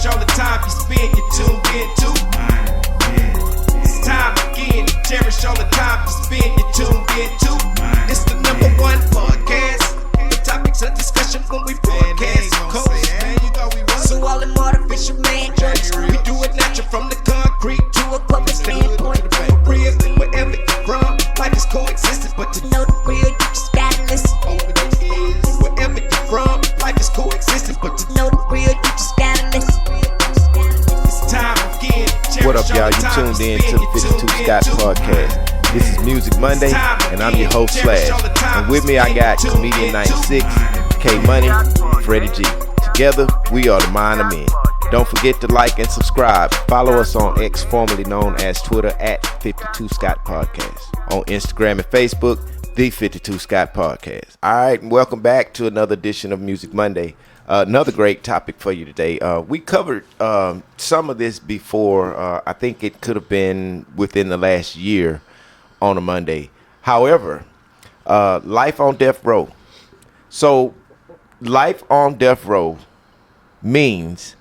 cherish all the time you spend, you tuned in to. It's time again to cherish all the time you spend, you tuned in to. It's the number one podcast. The topics of discussion when we broadcast. So all them artificial man jokes, we do it natural from the concrete to a public standpoint. Real, wherever you're from, life is coexisting, but to know the real, you just gotta listen. Wherever you're from, life is coexisting, but to know the real, you just gotta listen. It's time again. What up, y'all? You tuned in to the 52 Scott Podcast. This is Music Monday, and I'm your host, Slash. And with me, I got Comedian 96, K Money, Freddie G. Together, we are the Mind of Men. Don't forget to like and subscribe. Follow us on X, formerly known as Twitter, at 52 Scott Podcast. On Instagram and Facebook, the 52 Scott Podcast. All right, and welcome back to another edition of Music Monday. Another great topic for you today. We covered some of this before. I think it could have been within the last year on a Monday. However, life on death row. So, life on death row means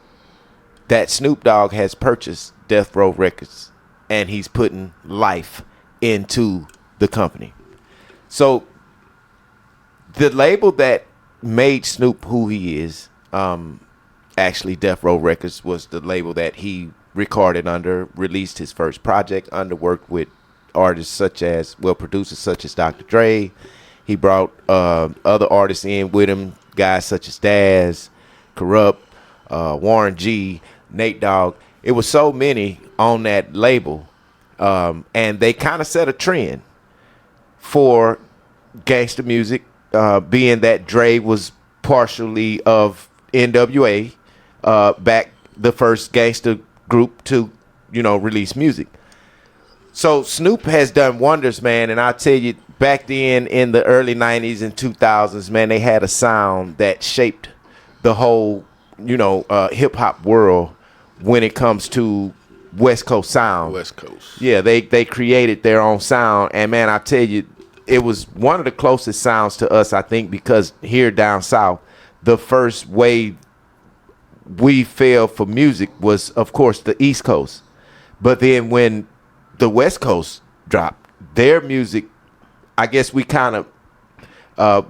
that Snoop Dogg has purchased Death Row Records and he's putting life into the company. So the label that made Snoop who he is, actually Death Row Records was the label that he recorded under, released his first project under, worked with artists such as, producers such as Dr. Dre. He brought other artists in with him, guys such as Daz, Corrupt, Warren G, Nate Dogg. It was so many on that label, and they kind of set a trend for gangster music, being that Dre was partially of NWA, back the first gangster group to, release music. So Snoop has done wonders, man, and I'll tell you, back then in the early 90s and 2000s, man, they had a sound that shaped the whole, hip-hop world when it comes to West Coast sound. West Coast. Yeah, they created their own sound, and, man, I tell you, it was one of the closest sounds to us, I think, because here down south, the first way we fell for music was, of course, the East Coast. But then when the West Coast dropped, their music, I guess we kind of,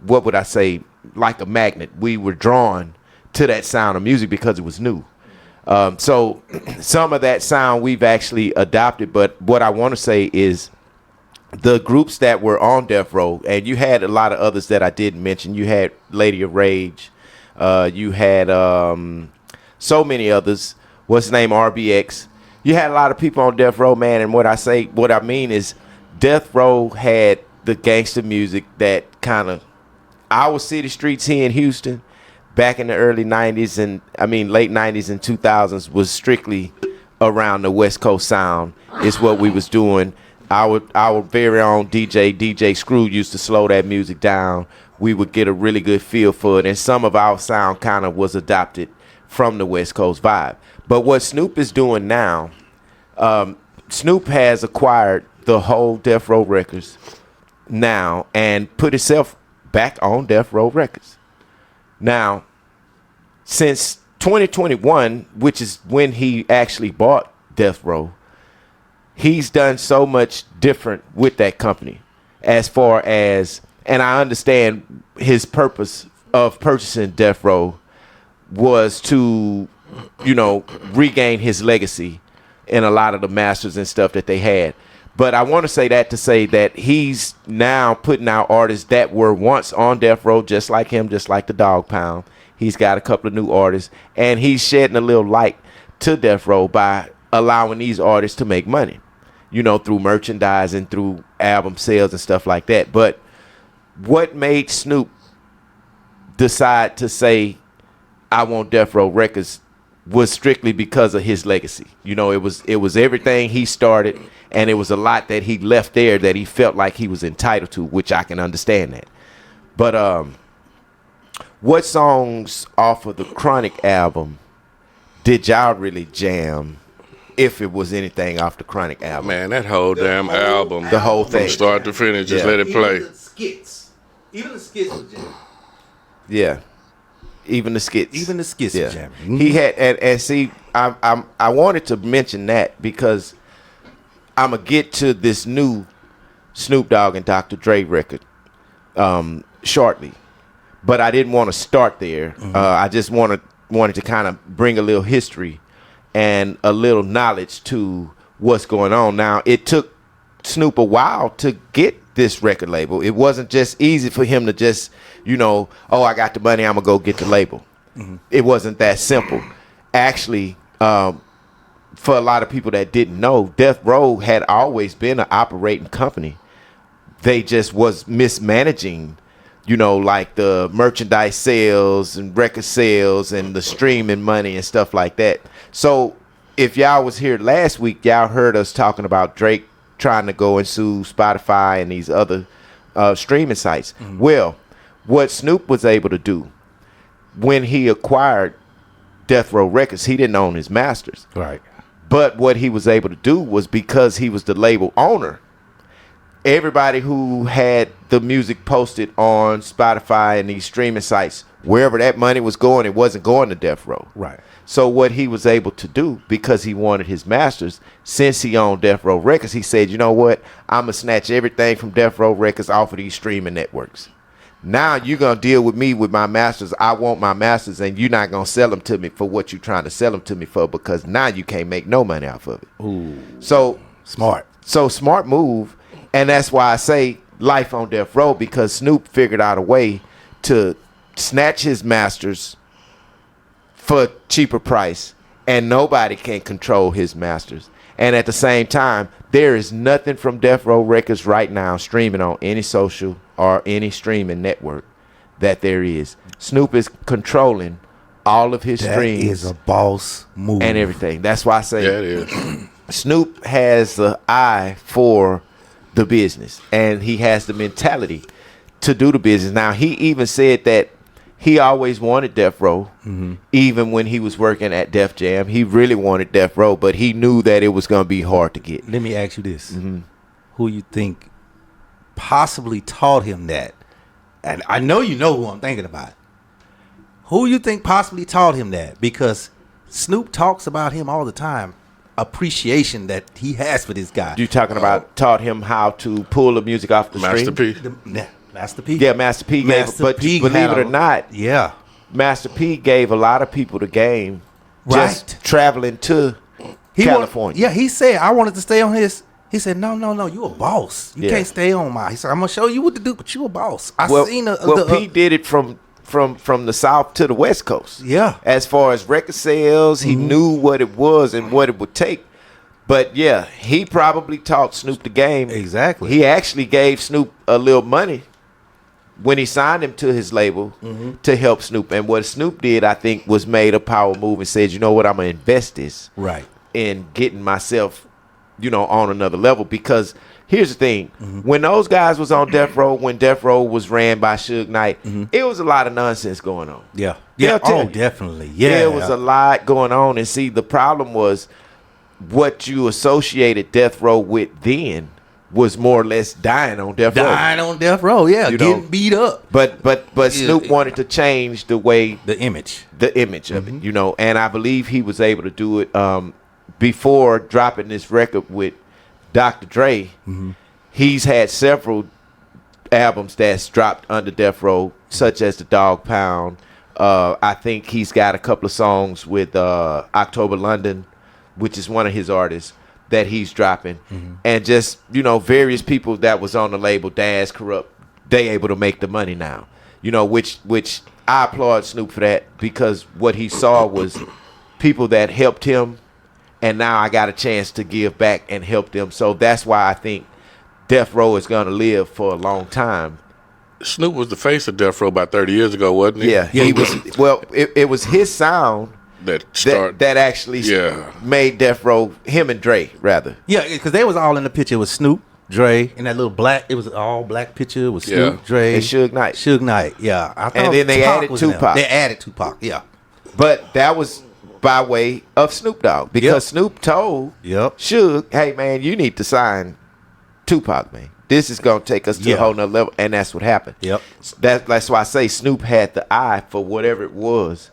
what would I say, like a magnet. We were drawn to that sound of music because it was new. So some of that sound we've actually adopted, but what I want to say is the groups that were on Death Row, and you had a lot of others that I didn't mention. You had Lady of Rage. You had so many others. What's his name? RBX. You had a lot of people on Death Row, man, and what I mean is Death Row had the gangster music that kind of, our city streets here in Houston back in the early 90s and late 90s and 2000s was strictly around the West Coast sound is what we was doing. Our very own DJ Screw used to slow that music down. We would get a really good feel for it, and some of our sound kind of was adopted from the West Coast vibe. But what Snoop is doing now, Snoop has acquired the whole Death Row Records now and put himself back on Death Row Records. Now, since 2021, which is when he actually bought Death Row, he's done so much different with that company as far as, and I understand his purpose of purchasing Death Row was to, regain his legacy in a lot of the masters and stuff that they had. But I want to say that to say that he's now putting out artists that were once on Death Row, just like him, just like the Dog Pound. He's got a couple of new artists, and he's shedding a little light to Death Row by allowing these artists to make money, through merchandise and through album sales and stuff like that. But what made Snoop decide to say, I want Death Row Records, was strictly because of his legacy. It was everything he started, and it was a lot that he left there that he felt like he was entitled to, which I can understand that. But what songs off of the Chronic album did y'all really jam, if it was anything off the Chronic album? Man, that whole damn album. The whole thing. From start to finish, just let it play. Even the skits was jam. Yeah. Even the skits. Even the skits Yeah. were jamming. He had and see, I wanted to mention that because I'm gonna get to this new Snoop Dogg and Dr. Dre record shortly, but I didn't want to start there. I just wanted to kind of bring a little history and a little knowledge to what's going on. Now, it took Snoop a while to get this record label. It wasn't just easy for him to just, oh, I got the money, I'm gonna go get the label. It wasn't that simple. Actually, for a lot of people that didn't know, Death Row had always been an operating company. They just was mismanaging, like the merchandise sales and record sales and the streaming money and stuff like that. So if y'all was here last week, y'all heard us talking about Drake trying to go and sue Spotify and these other streaming sites. Well, what Snoop was able to do when he acquired Death Row Records, he didn't own his masters. Right. But what he was able to do was, because he was the label owner, everybody who had the music posted on Spotify and these streaming sites, wherever that money was going, it wasn't going to Death Row. Right. So what he was able to do, because he wanted his masters, since he owned Death Row Records, he said, you know what, I'm going to snatch everything from Death Row Records off of these streaming networks. Now you're going to deal with me with my masters. I want my masters, and you're not going to sell them to me for what you're trying to sell them to me for, because now you can't make no money off of it. Ooh. So Smart. So smart move. And that's why I say life on Death Row, because Snoop figured out a way to snatch his masters for a cheaper price, and nobody can control his masters. And at the same time, there is nothing from Death Row Records right now streaming on any social or any streaming network that there is. Snoop is controlling all of his streams. That is a boss move. And everything. That's why I say Yeah, it is. Snoop has an eye for the business, and he has the mentality to do the business. Now, he even said that he always wanted Death Row, even when he was working at Def Jam. He really wanted Death Row, but he knew that it was going to be hard to get. Let me ask you this. Who you think possibly taught him that? And I know you know who I'm thinking about. Who you think possibly taught him that? Because Snoop talks about him all the time. Appreciation that he has for this guy. You talking about taught him how to pull the music off the Master stream? P. Master P. Yeah, Master P gave, Master but P believe had it or not, yeah, Master P gave a lot of people the game Right. just traveling to California. He said, I wanted to stay on his. He said, no, you a boss. You Yeah. can't stay on my. He said, I'm gonna show you what to do, but you a boss. I Well, seen P did it from the South to the West Coast. Yeah. As far as record sales, he knew what it was and what it would take. But yeah, he probably taught Snoop the game. Exactly. He actually gave Snoop a little money when he signed him to his label to help Snoop. And what Snoop did, I think, was made a power move and said, you know what, I'm going to invest this right. in getting myself, on another level. Because here's the thing. When those guys was on Death Row, when Death Row was ran by Suge Knight, it was a lot of nonsense going on. Yeah. They'll Yeah. tell Oh, you. definitely. Yeah. There was a lot going on. And see, the problem was what you associated Death Row with then was more or less dying on Death Row. Dying on death row. Yeah. You Getting know. beat up. But Snoop wanted to change the way The image. of it, and I believe he was able to do it before dropping this record with Dr. Dre. He's had several albums that's dropped under Death Row, such as the Dog Pound. I think he's got a couple of songs with October London, which is one of his artists that he's dropping, and just various people that was on the label, Daz, Corrupt, they able to make the money now, which I applaud Snoop for that, because what he saw was people that helped him, and now I got a chance to give back and help them. So that's why I think Death Row is gonna live for a long time. Snoop was the face of Death Row about 30 years ago, wasn't he? Yeah, he was. Well, it was his sound that actually made Death Row, him and Dre rather. Yeah, because they was all in the picture with Snoop, Dre, and that little black. It was an all black picture with Snoop, Dre, and Suge Knight. Suge Knight, yeah. I thought And then they added was in Tupac. there. They added Tupac, yeah. But that was by way of Snoop Dogg, because Snoop told Yep. Suge, hey man, you need to sign Tupac, man. This is gonna take us to a whole nother level, and that's what happened. Yep. That's why I say Snoop had the eye for whatever it was,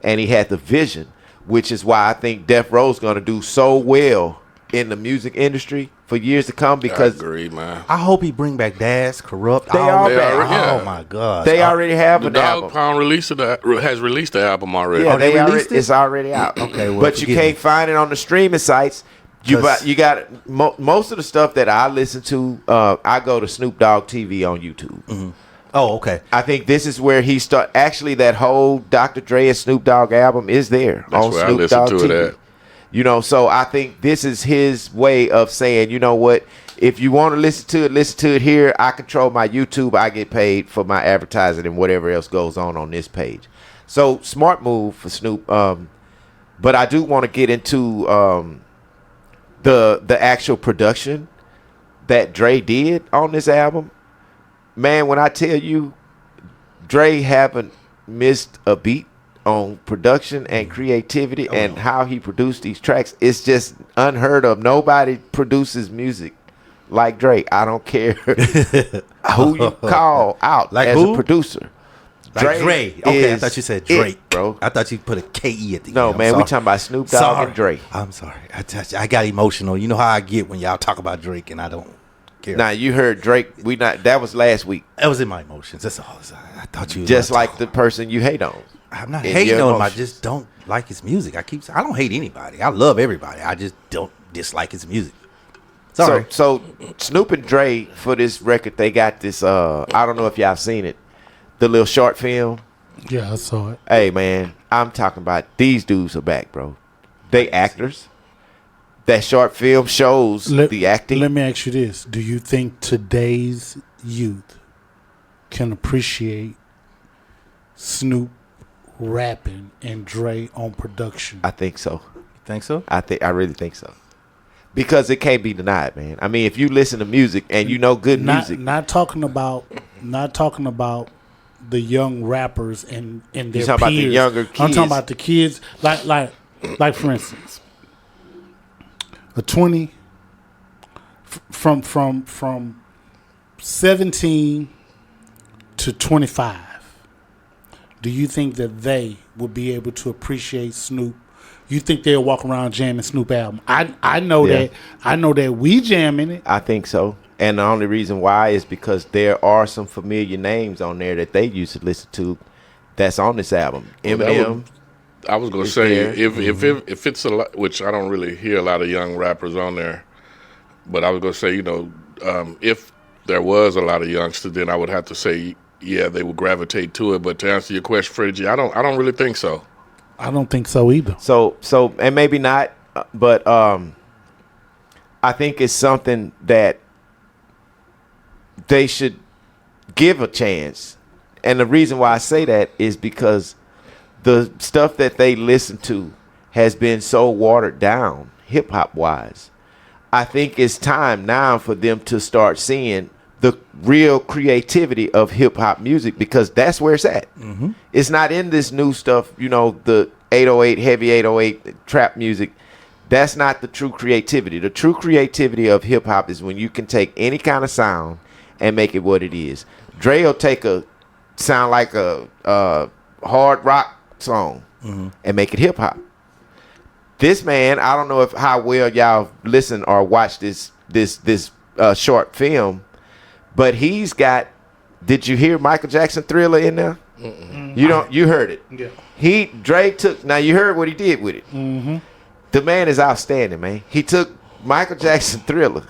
and he had the vision, which is why I think Death Row's gonna do so well in the music industry for years to come. Because I agree, man. I hope he bring back Daz, Corrupt. They all back. Oh my God. they already have The an Dog album. Pound has released the album already. Yeah, they they already, released it? it's already out. Okay, well, but you forgive can't me. find it on the streaming sites. You 'Cause- got most of the stuff that I listen to. I go to Snoop Dogg TV on YouTube. Oh, okay. I think this is where he start. Actually, that whole Dr. Dre and Snoop Dogg album is there That's on where I Snoop listen Dogg to TV. it at. You know, so I think this is his way of saying, you know what? If you want to listen to it here. I control my YouTube. I get paid for my advertising and whatever else goes on this page. So smart move for Snoop. But I do want to get into the actual production that Dre did on this album. Man, when I tell you, Dre haven't missed a beat on production and creativity and how he produced these tracks. It's just unheard of. Nobody produces music like Dre. I don't care who you call out Like as who? a producer. Like Dre. Okay, I is thought you said Drake, it, bro. I thought you put a K-E at the No, end. I'm man, we sorry. talking about Snoop Dogg and Dre. I'm sorry. I got emotional. You know how I get when y'all talk about Drake and I don't care. Now you heard Drake. That was last week. That was in my emotions. That's all. I thought you was Just gonna like talk the about- person you hate on. I'm not in hating your on him. I emotions. just don't like his music. I don't hate anybody. I love everybody. I just don't dislike his music. Sorry. So Snoop and Dre for this record, they got this. I don't know if y'all seen it, the little short film. Yeah, I saw it. Hey man, I'm talking about these dudes are back, bro. They actors. That short film shows the acting. Let me ask you this: do you think today's youth can appreciate Snoop rapping and Dre on production? I think so. Think so? I really think so. Because it can't be denied, man. I mean, if you listen to music and you know good music, Not talking about the young rappers and their talking peers. about the younger I'm kids. talking about the kids, like for instance, a 20 from 17 to 25. Do you think that they would be able to appreciate Snoop? You think they'll walk around jamming Snoop album? I know Yeah. that we jamming it. I think so. And the only reason why is because there are some familiar names on there that they used to listen to that's on this album. Well, that Eminem. I was gonna It's say there. if it's a lot, which I don't really hear a lot of young rappers on there, but I was gonna say if there was a lot of youngsters, then I would have to say yeah they would gravitate to it. But to answer your question, Freddie G, I don't really think so. I don't think so either. So and maybe not, but I think it's something that they should give a chance. And the reason why I say that is because the stuff that they listen to has been so watered down hip hop wise. I think it's time now for them to start seeing the real creativity of hip hop music, because that's where it's at. Mm-hmm. It's not in this new stuff, the 808, heavy 808 trap music. That's not the true creativity. The true creativity of hip hop is when you can take any kind of sound and make it what it is. Dre will take a sound like a hard rock song and make it hip hop. This man, I don't know how well y'all listen or watch this short film, but he's got. Did you hear Michael Jackson Thriller in there? Mm-mm. You heard it. Yeah. Dre took. Now you heard what he did with it. Mm-hmm. The man is outstanding, man. He took Michael Jackson Thriller,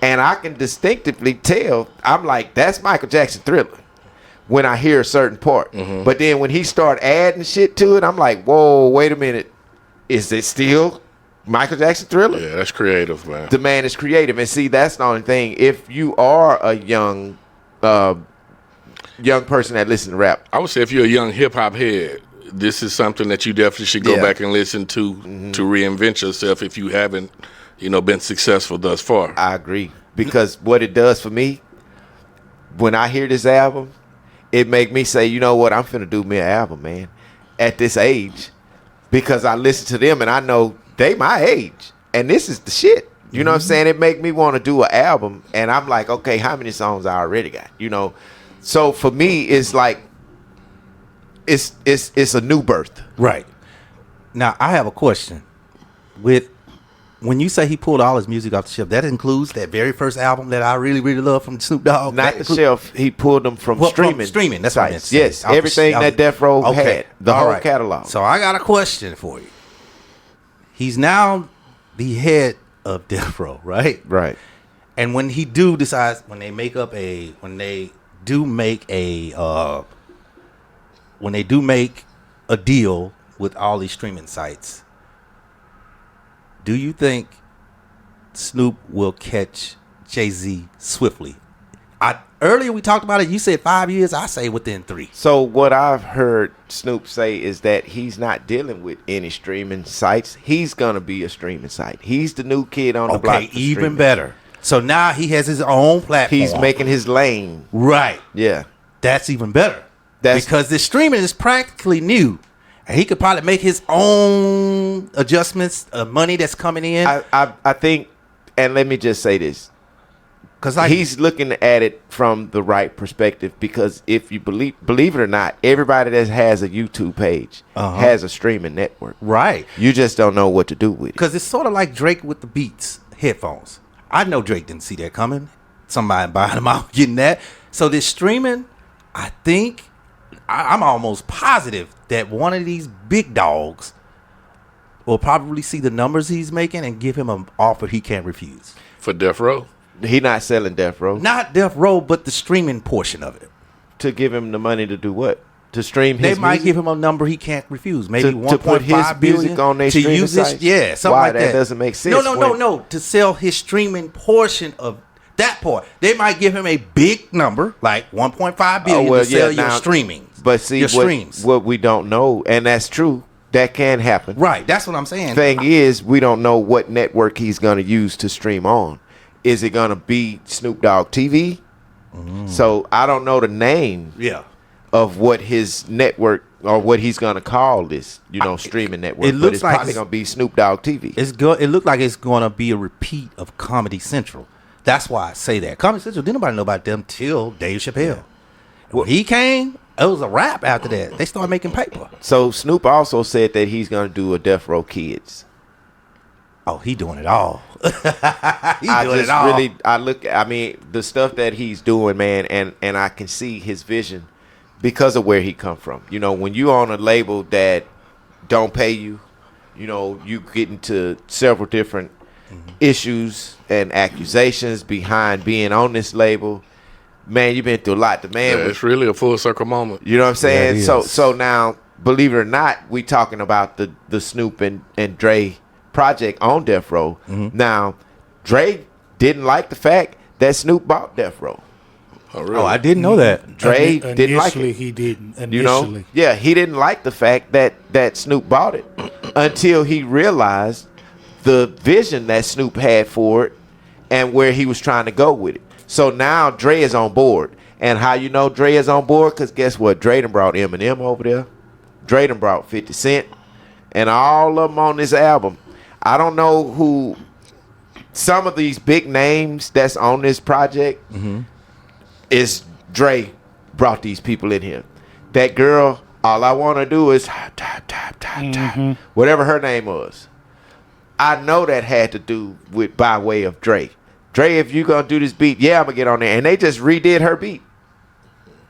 and I can distinctively tell. I'm like, that's Michael Jackson Thriller when I hear a certain part. Mm-hmm. But then when he start adding shit to it, I'm like, whoa, wait a minute. Is it still Michael Jackson Thriller? Yeah, that's creative, man. The man is creative. And see, that's the only thing. If you are a young person that listens to rap, I would say if you're a young hip hop head, this is something that you definitely should go back and listen to reinvent yourself if you haven't, been successful thus far. I agree. Because what it does for me, when I hear this album, it make me say, you know what, I'm finna do me an album, man, at this age. Because I listen to them and I know they my age. And this is the shit. You know what I'm saying? It make me want to do an album, and I'm like, okay, how many songs I already got? You know, so for me, it's like it's a new birth. Right. Now I have a question. When you say he pulled all his music off the shelf, that includes that very first album that I really, really love from Snoop Dogg? Not the shelf. He pulled them from streaming. Streaming. That's what I meant to say. Yes, everything that Death Row had, the All whole right. catalog. So I got a question for you. He's now the head of Death Row, right? Right. And when he do decides, when they do make a deal with all these streaming sites, do you think Snoop will catch Jay-Z swiftly? Earlier we talked about it. You said 5 years. I say within 3. So what I've heard Snoop say is that he's not dealing with any streaming sites. He's gonna be a streaming site. He's the new kid on the block. Okay, even better. So now he has his own platform. He's making his lane. Right. Yeah. That's even better. That's because the streaming is practically new. And he could probably make his own adjustments of money that's coming in. I think, and let me just say this. Because he's looking at it from the right perspective, because if you believe it or not, everybody that has a YouTube page has a streaming network. Right. You just don't know what to do with it. Because it's sort of like Drake with the Beats headphones. I know Drake didn't see that coming. Somebody buying them out, getting that. So this streaming, I think, I'm almost positive that one of these big dogs will probably see the numbers he's making and give him an offer he can't refuse. For Death Row? He not selling Death Row. Not Death Row, but the streaming portion of it. To give him the money to do what? To stream his music? They might music? give him a number he can't refuse. Maybe to put his music on their streaming use his, sites? yeah, something Why? like that. That doesn't make sense. No. To sell his streaming portion of that part. They might give him a big number, like 1.5 billion to sell your streaming. But see, what we don't know, and that's true, that can happen. Right, that's what I'm saying. Thing is, we don't know what network he's going to use to stream on. Is it going to be Snoop Dogg TV? So I don't know the name of what his network or what he's going to call this, streaming network. It looks it's like probably going to be Snoop Dogg TV. It looked like it's going to be a repeat of Comedy Central. That's why I say that. Comedy Central, didn't nobody know about them till Dave Chappelle. When he came, it was a wrap after that. They started making paper. So Snoop also said that he's going to do a Death Row Kids. Oh, he doing it all. I mean, the stuff that he's doing, man, and I can see his vision because of where he come from. When you on a label that don't pay you, you get into several different issues and accusations behind being on this label. Man, you've been through a lot. The man it's really a full circle moment. You know what I'm saying? Yeah, so now, believe it or not, we talking about the Snoop and Dre project on Death Row. Now, Dre didn't like the fact that Snoop bought Death Row. Oh, really? Oh, I didn't know that. Dre didn't like it. He didn't. Initially. Yeah, he didn't like the fact that Snoop bought it until he realized the vision that Snoop had for it and where he was trying to go with it. So now Dre is on board. And how you know Dre is on board? Because guess what? Dre done brought Eminem over there. Dre done brought 50 Cent. And all of them on this album. I don't know who some of these big names that's on this project is Dre brought these people in here. That girl, all I want to do is tap, whatever her name was. I know that had to do with by way of Dre. Dre, if you gonna do this beat, I'm gonna get on there. And they just redid her beat.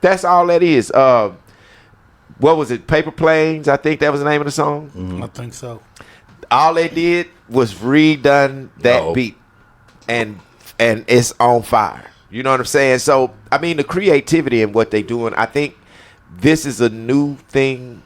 That's all that is. What was it? Paper Planes, I think that was the name of the song. I think so. All they did was redone that beat. And it's on fire. You know what I'm saying? So, I mean, the creativity and what they doing, I think this is a new thing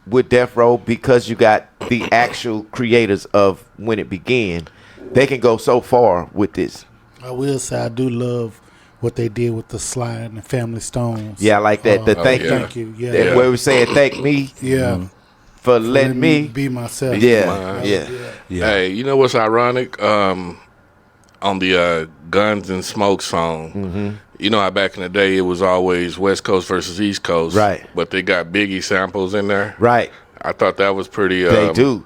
with Death Row because you got the actual creators of when it began. They can go so far with this. I will say I do love what they did with the Sly and the Family Stones. Yeah, I like that. The thank you. Yeah. Where we saying thank me. Yeah. For letting me be myself. Yeah. Hey, you know what's ironic? On the Guns and Smoke song, you know how back in the day it was always West Coast versus East Coast. Right. But they got Biggie samples in there. Right. I thought that was pretty... they do.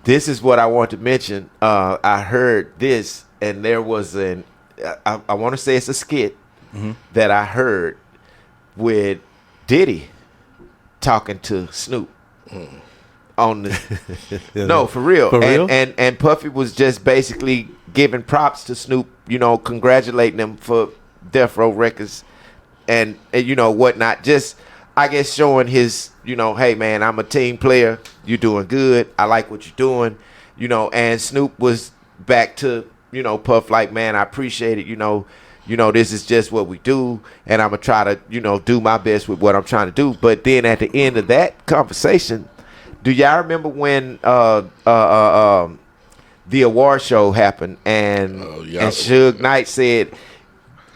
this is what I want to mention. I heard this, and there was I want to say it's a skit that I heard with Diddy talking to Snoop on the no, for real. For real? And Puffy was just basically giving props to Snoop, congratulating him for Death Row Records and whatnot. Just, I guess, showing his, hey man, I'm a team player. You're doing good. I like what you're doing. And Snoop was back to, Puff like, man, I appreciate it. This is just what we do, and I'm gonna try to, do my best with what I'm trying to do. But then at the end of that conversation, do y'all remember when the award show happened and Suge Knight said,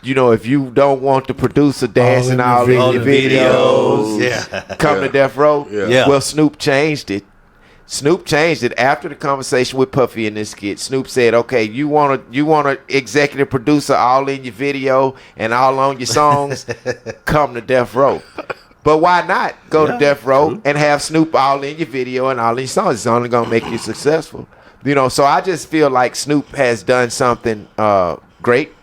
if you don't want the producer dancing all in your videos, come to Death Row. Yeah. Well, Snoop changed it. After the conversation with Puffy in this skit. Snoop said, okay, you want a executive producer all in your video and all on your songs, come to Death Row. But why not go to Death Row and have Snoop all in your video and all in your songs? It's only going to make you successful. So I just feel like Snoop has done something great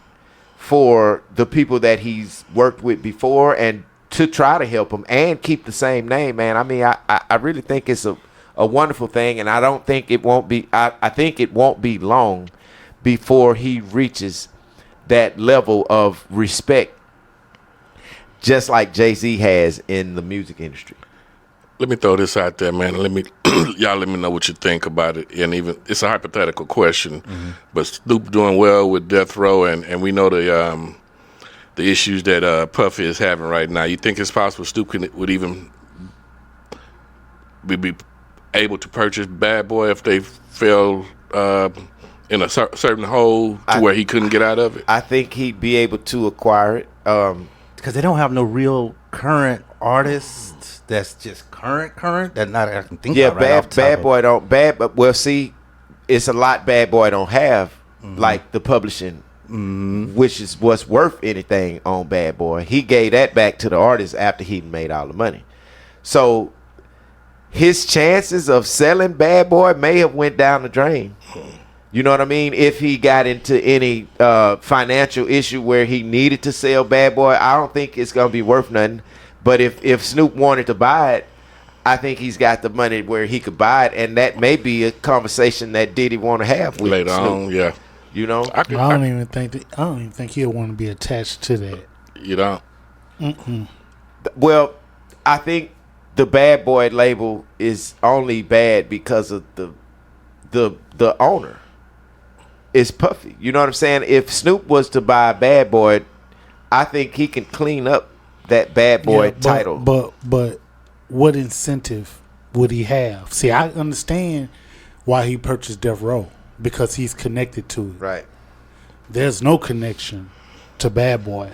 for the people that he's worked with before and to try to help them and keep the same name, man. I mean, I really think it's a wonderful thing, and I don't think it won't be. I think it won't be long before he reaches that level of respect, just like Jay-Z has in the music industry. Let me throw this out there, man. Y'all let me know what you think about it. And even it's a hypothetical question, but Snoop doing well with Death Row, and we know the issues that Puffy is having right now. You think it's possible Snoop would even be able to purchase Bad Boy if they fell in a certain hole to where he couldn't get out of it? I think he'd be able to acquire it. Because they don't have no real current artists that's just current that not I can think of right off the top Bad of- Boy don't but well, see, it's a lot Bad Boy don't have, like the publishing, which is what's worth anything on Bad Boy. He gave that back to the artist after he made all the money. So his chances of selling Bad Boy may have went down the drain. You know what I mean? If he got into any financial issue where he needed to sell Bad Boy, I don't think it's going to be worth nothing. But if Snoop wanted to buy it, I think he's got the money where he could buy it, and that may be a conversation that Diddy want to have with Later Snoop. on, yeah. I don't even think he'll want to be attached to that. You don't? Well, I think the Bad Boy label is only bad because of the owner. It's Puffy. You know what I'm saying? If Snoop was to buy Bad Boy, I think he can clean up that Bad Boy title. But what incentive would he have? See, I understand why he purchased Death Row, because he's connected to it. Right. There's no connection to Bad Boy.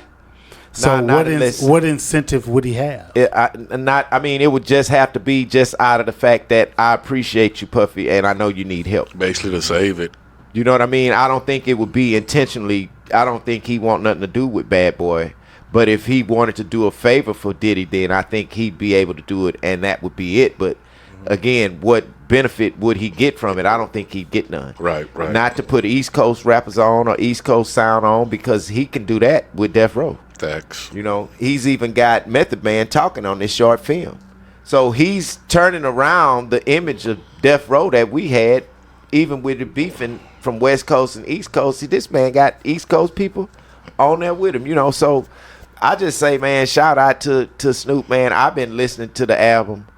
So not unless- what incentive would he have? It would just have to be just out of the fact that I appreciate you, Puffy, and I know you need help. Basically to save it. You know what I mean? I don't think it would be intentionally. I don't think he want nothing to do with Bad Boy. But if he wanted to do a favor for Diddy, then I think he'd be able to do it, and that would be it. But again, what benefit would he get from it? I don't think he'd get none. Right. Not to put East Coast rappers on or East Coast sound on, because he can do that with Death Row. Facts. He's even got Method Man talking on this short film. So he's turning around the image of Death Row that we had, even with the beefing from West Coast and East Coast. See, this man got East Coast people on there with him, So I just say, man, shout out to Snoop, man. I've been listening to the album,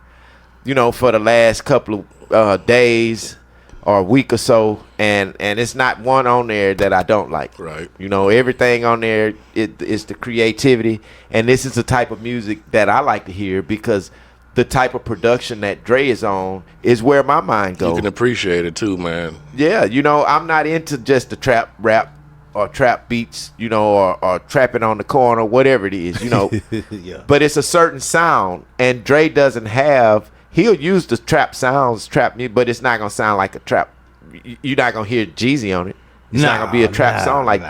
for the last couple of days or a week or so, and it's not one on there that I don't like. Right. Everything on there is the creativity, and this is the type of music that I like to hear, because the type of production that Dre is on is where my mind goes. You can appreciate it too, man. Yeah, I'm not into just the trap rap or trap beats, or trapping on the corner, whatever it is, Yeah. But it's a certain sound, and Dre doesn't have. He'll use the trap sounds, trap music, but it's not gonna sound like a trap. You're not gonna hear Jeezy on it. It's not gonna be a trap song like.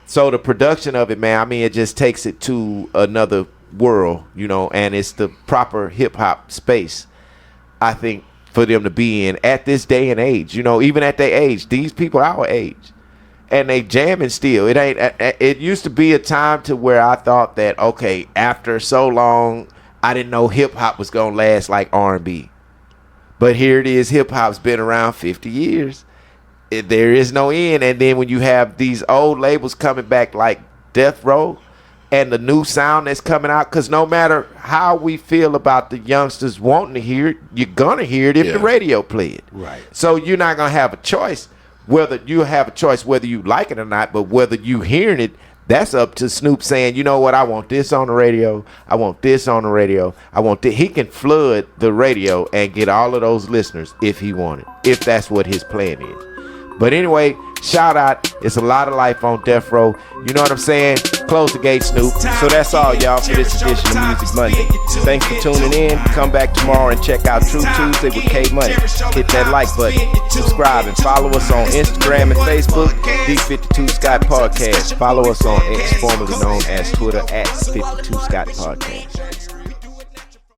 So the production of it, man, it just takes it to another world, and it's the proper hip hop space. I think for them to be in at this day and age. You know, even at their age, these people our age, and they jamming still. It ain't. It used to be a time to where I thought that, okay, after so long, I didn't know hip hop was gonna last like R&B, but here it is. Hip hop's been around 50 years. There is no end. And then when you have these old labels coming back like Death Row and the new sound that's coming out, because no matter how we feel about the youngsters wanting to hear it, you're going to hear it if the radio play it. Right. So you're not going to have a choice whether you like it or not, but whether you hearing it, that's up to Snoop saying, you know what, I want this on the radio. I want this on the radio. I want this. He can flood the radio and get all of those listeners if he wanted, if that's what his plan is. But anyway, shout out. It's a lot of life on Death Row. You know what I'm saying? Close the gate, Snoop. So that's all, y'all, for this edition of Music Monday. Thanks for tuning in. Come back tomorrow and check out True Tuesday with K Money. Hit that like button, subscribe, and follow us on Instagram and Facebook, The 52 Scott Podcast. Follow us on X, formerly known as Twitter, at 52 Scott Podcast.